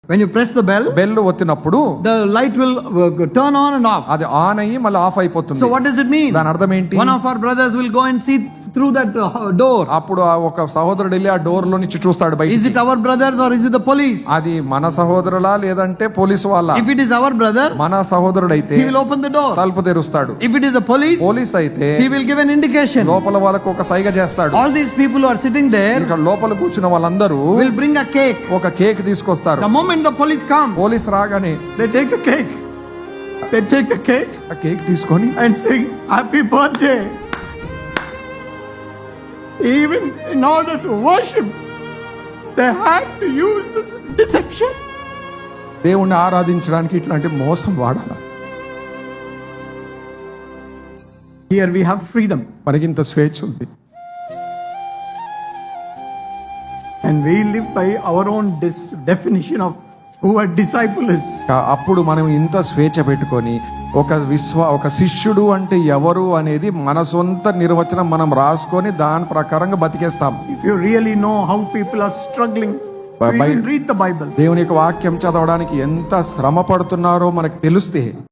When you press the bell, bell ఒత్తినప్పుడు the light will turn on and off. అది on అయ్యి మళ్ళీ of అయిపోతుంది. So what does it mean? దాని అర్థం ఏంటి? One of our brothers will go and see through that door. అప్పుడు ఆ ఒక సహోదరుడు వెళ్ళి ఆ డోర్ లో నుంచి చూస్తాడు బయట. Is it our brothers or is it the police? అది మన సహోదరులా లేదంటే పోలీసు వాళ్ళ? If it is our brother, మన సహోదరుడైతే he will open the door. తలుపు తెరుస్తాడు. If it is a police, police అయితే he will give an indication. లోపల వాళ్ళకు ఒక సైగ చేస్తాడు. All these people who are sitting there ఇక్కడ లోపల కూర్చున్న వాళ్ళందరూ will bring a cake. ఒక కేక్ తీసుకొస్తారు. The moment the police comes, police రాగానే they take the cake. They take the cake ఆ కేక్ తీసుకొని and sing happy birthday. Even in order to worship, they had to use this deception. దేవుణ్ణి ఆరాధించడానికి ఇట్లాంటి మోసం వాడాలి. Here we have freedom, మనకి ఇంత స్వేచ్ఛ ఉంది. and we live by our own definition of who a disciple is. అప్పుడు మనం ఇంత స్వేచ్ఛ పెట్టుకొని ఒక శిష్యుడు అంటే ఎవరు అనేది మన సొంత నిర్వచనం మనం రాసుకొని దాని ప్రకారంగా బతికేస్తాం. If you really know how people are struggling, you can read the Bible. దేవుని యొక్క వాక్యం చదవడానికి ఎంత శ్రమ పడుతున్నారో మనకు తెలిస్తే